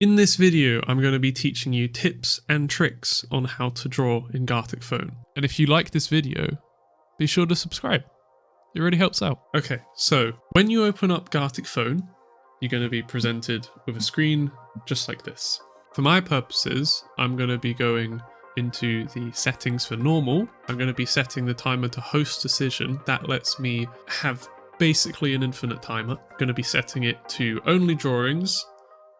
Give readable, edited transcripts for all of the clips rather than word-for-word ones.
In this video, I'm going to be teaching you tips and tricks on how to draw in Gartic Phone. And if you like this video, be sure to subscribe. It really helps out. Okay, so when you open up Gartic Phone, you're going to be presented with a screen just like this. For my purposes, I'm going to be going into the settings for normal. I'm going to be setting the timer to host decision. That lets me have basically an infinite timer. I'm going to be setting it to only drawings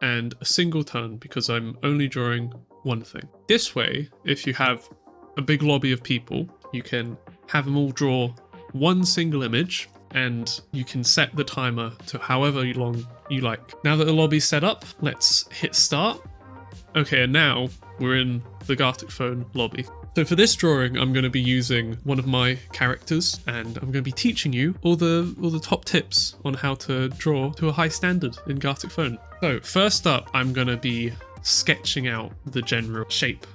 and a single turn because I'm only drawing one thing. This way, if you have a big lobby of people, you can have them all draw one single image and you can set the timer to however long you like. Now that the lobby's set up, let's hit start. Okay, and now we're in the Gartic Phone lobby. So for this drawing, I'm going to be using one of my characters and I'm going to be teaching you all the top tips on how to draw to a high standard in Gartic Phone. So first up, I'm going to be sketching out the general shape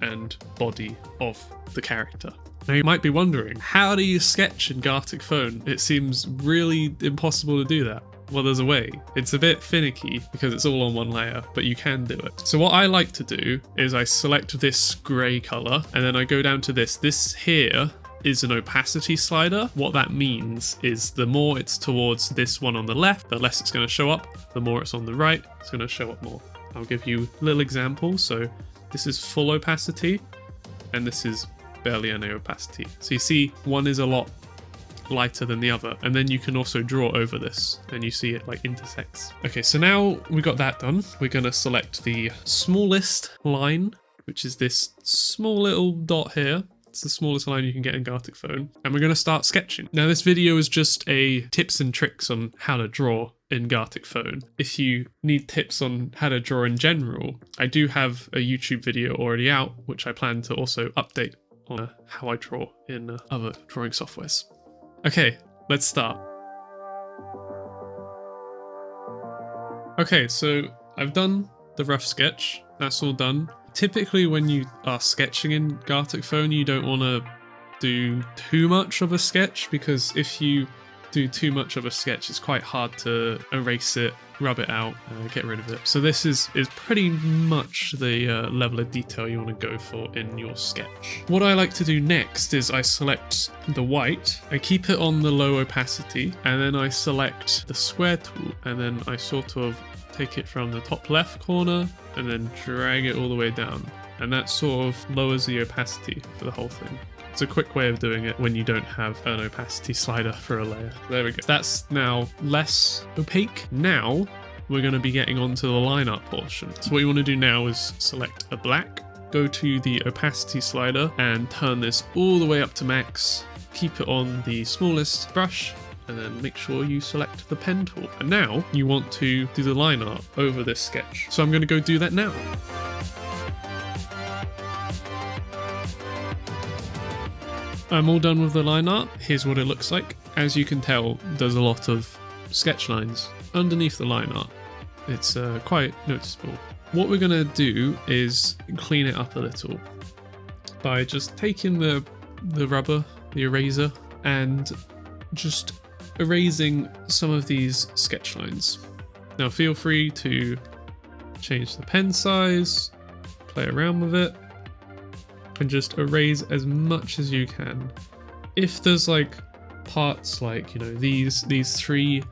and body of the character. Now you might be wondering, how do you sketch in Gartic Phone? It seems really impossible to do that. Well, there's a way. It's a bit finicky because it's all on one layer, but you can do it. So what I like to do is I select this gray color and then I go down to this. This here is an opacity slider. What that means is the more it's towards this one on the left, the less it's going to show up. The more it's on the right, it's going to show up more. I'll give you a little example. So this is full opacity and this is barely any opacity. So you see one is a lot lighter than the other, and then you can also draw over this and you see it like intersects. Okay, so now we got that done. We're going to select the smallest line, which is this small little dot here. It's the smallest line you can get in Gartic Phone, and we're going to start sketching. Now this video is just a tips and tricks on how to draw in Gartic Phone. If you need tips on how to draw in general, I do have a YouTube video already out which I plan to also update on how I draw in other drawing softwares. Okay, let's start. Okay, so I've done the rough sketch. That's all done. Typically when you are sketching in Gartic Phone, you don't want to do too much of a sketch, because if you do too much of a sketch, it's quite hard to erase it, rub it out, get rid of it. So this is pretty much the level of detail you want to go for in your sketch. What I like to do next is I select the white, I keep it on the low opacity, and then I select the square tool, and then I sort of take it from the top left corner and then drag it all the way down. And that sort of lowers the opacity for the whole thing. It's a quick way of doing it when you don't have an opacity slider for a layer. There we go. That's now less opaque. Now we're going to be getting onto the line art portion. So what you want to do now is select a black, go to the opacity slider and turn this all the way up to max. Keep it on the smallest brush and then make sure you select the pen tool. And now you want to do the line art over this sketch. So I'm going to go do that now. I'm all done with the line art. Here's what it looks like. As you can tell, there's a lot of sketch lines underneath the line art. It's quite noticeable. What we're gonna do is clean it up a little by just taking the rubber, the eraser, and just erasing some of these sketch lines. Now feel free to change the pen size, play around with it, and just erase as much as you can. If there's like parts like, you know, these three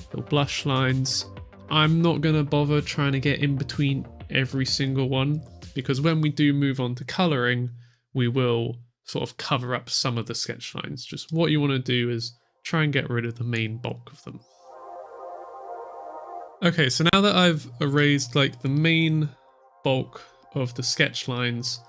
little blush lines, I'm not gonna bother trying to get in between every single one, because when we do move on to coloring, we will sort of cover up some of the sketch lines. Just what you want to do is try and get rid of the main bulk of them. Okay, so now that I've erased like the main bulk of the sketch lines,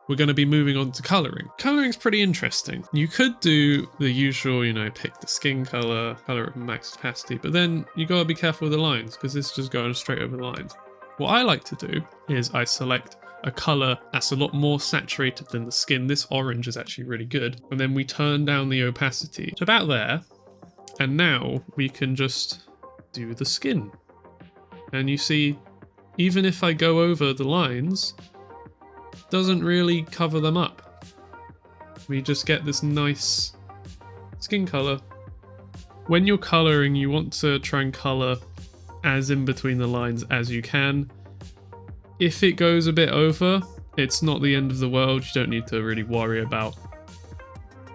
we're going to be moving on to coloring. Coloring's pretty interesting. You could do the usual, you know, pick the skin color, color at max opacity, but then you got to be careful with the lines because it's just going straight over the lines. What I like to do is I select a color that's a lot more saturated than the skin. This orange is actually really good. And then we turn down the opacity to about there. And now we can just do the skin. And you see, even if I go over the lines, doesn't really cover them up. We just get this nice skin color. When you're coloring, you want to try and color as in between the lines as you can. If it goes a bit over, it's not the end of the world. You don't need to really worry about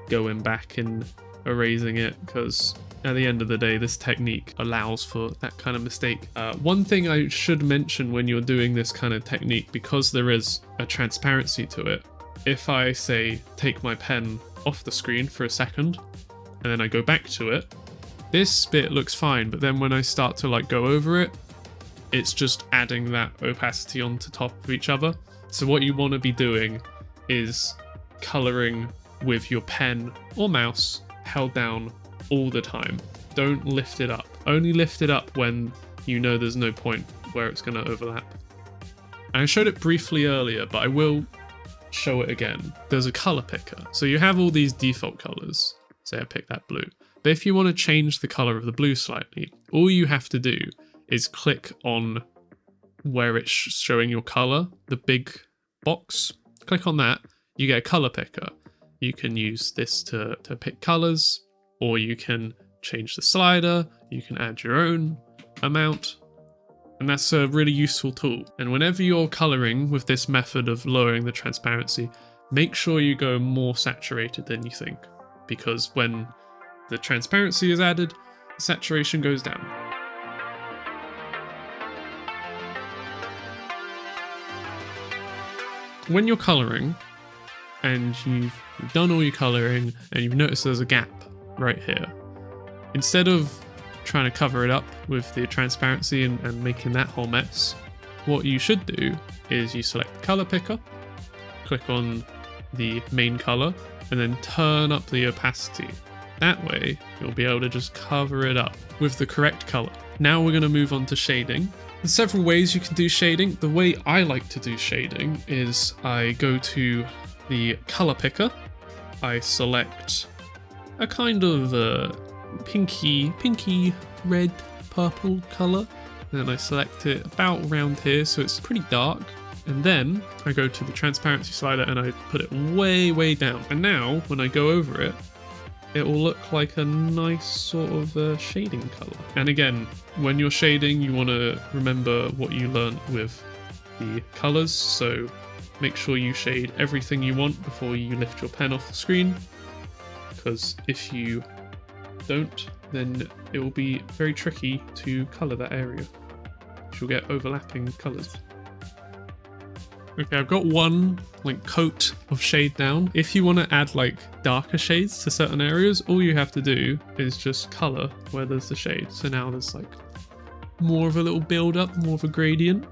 going back and erasing it, because at the end of the day, this technique allows for that kind of mistake. One thing I should mention when you're doing this kind of technique, because there is a transparency to it, if I say take my pen off the screen for a second and then I go back to it, this bit looks fine, but then when I start to like go over it, it's just adding that opacity onto top of each other. So what you want to be doing is coloring with your pen or mouse held down all the time. Don't lift it up. Only lift it up when you know there's no point where it's going to overlap. And I showed it briefly earlier, but I will show it again. There's a color picker. So you have all these default colors. Say I pick that blue. But if you want to change the color of the blue slightly, all you have to do is click on where it's showing your color, the big box. Click on that, you get a color picker. You can use this to pick colors, or you can change the slider, you can add your own amount, and that's a really useful tool. And whenever you're coloring with this method of lowering the transparency, make sure you go more saturated than you think, because when the transparency is added, saturation goes down. When you're coloring and you've done all your coloring and you've noticed there's a gap right here, instead of trying to cover it up with the transparency and making that whole mess, what you should do is you select the color picker, click on the main color, and then turn up the opacity. That way you'll be able to just cover it up with the correct color. Now we're going to move on to shading. There's several ways you can do shading. The way I like to do shading is I go to the color picker, I select a kind of pinky red purple color, and then I select it about around here so it's pretty dark, and then I go to the transparency slider and I put it way down, and now when I go over it, it will look like a nice sort of shading color. And again, when you're shading, you want to remember what you learned with the colors, so make sure you shade everything you want before you lift your pen off the screen, because if you don't, then it will be very tricky to color that area. You'll get overlapping colors. Okay, I've got one like coat of shade down. If you want to add like darker shades to certain areas, all you have to do is just color where there's the shade. So now there's like more of a little build up, more of a gradient.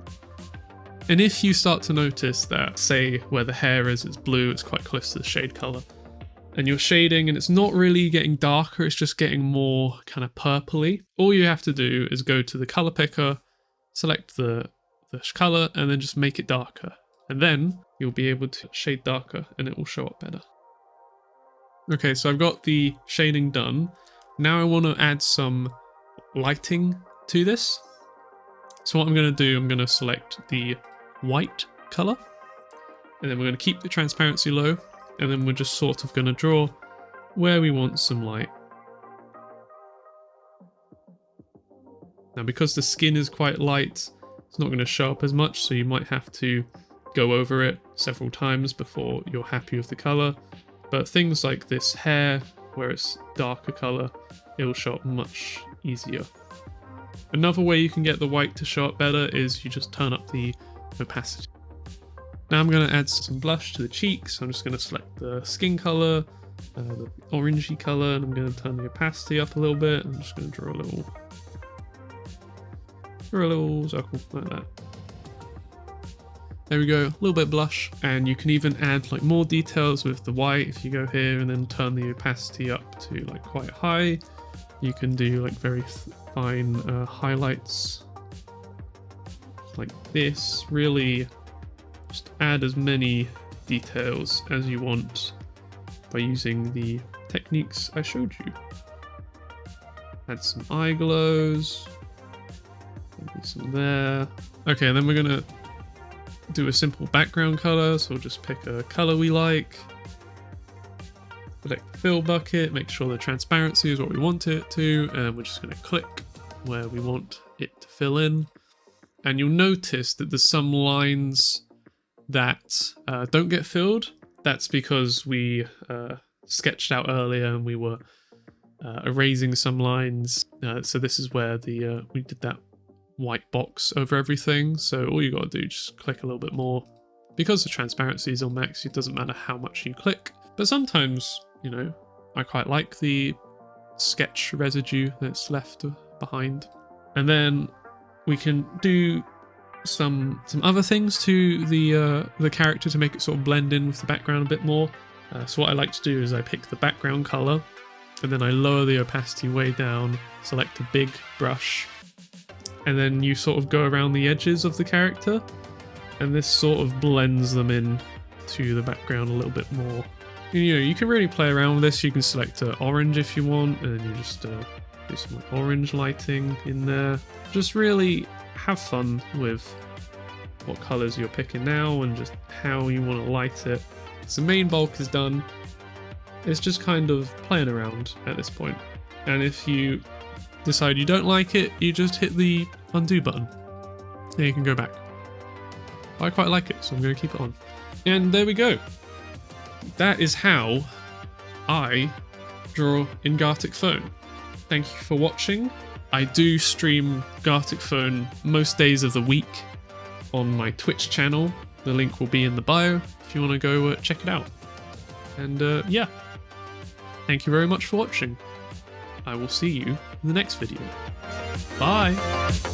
And if you start to notice that, say where the hair is, it's blue, it's quite close to the shade color, and you're shading and it's not really getting darker, it's just getting more kind of purpley, all you have to do is go to the color picker, select the color, and then just make it darker. And then you'll be able to shade darker and it will show up better. Okay, so I've got the shading done. Now I want to add some lighting to this. So what I'm going to do, I'm going to select the white color, and then we're going to keep the transparency low, and then we're just sort of going to draw where we want some light. Now because the skin is quite light, it's not going to show up as much, so you might have to go over it several times before you're happy with the color. But things like this hair, where it's darker color, it will show up much easier. Another way you can get the white to show up better is you just turn up the opacity. Now I'm going to add some blush to the cheeks. I'm just going to select the skin color, the orangey color, and I'm going to turn the opacity up a little bit. I'm just going to draw a little circle like that. There we go, a little bit of blush, and you can even add like more details with the white. If you go here and then turn the opacity up to like quite high, you can do like very fine highlights like this. Really just add as many details as you want by using the techniques I showed you. Add some eye glows, maybe some there. Okay, and then we're gonna do a simple background color, so we'll just pick a color we like, select the fill bucket, make sure the transparency is what we want it to, and we're just going to click where we want it to fill in, and you'll notice that there's some lines that don't get filled. That's because we sketched out earlier and we were erasing some lines. So this is where we did that white box over everything. So all you got to do is just click a little bit more. Because the transparency is on max, it doesn't matter how much you click. But sometimes, you know, I quite like the sketch residue that's left behind. And then we can do some other things to the character to make it sort of blend in with the background a bit more. So what I like to do is I pick the background color, and then I lower the opacity way down, select a big brush, and then you sort of go around the edges of the character, and this sort of blends them in to the background a little bit more. You know, you can really play around with this. You can select orange if you want, and then you just do some like orange lighting in there. Just really have fun with what colors you're picking now and just how you want to light it. So the main bulk is done. It's just kind of playing around at this point. And if you decide you don't like it, you just hit the undo button. And you can go back. I quite like it, so I'm going to keep it on. And there we go. That is how I draw in Gartic Phone. Thank you for watching. I do stream Gartic Phone most days of the week on my Twitch channel. The link will be in the bio if you want to go check it out. And yeah, thank you very much for watching. I will see you in the next video. Bye!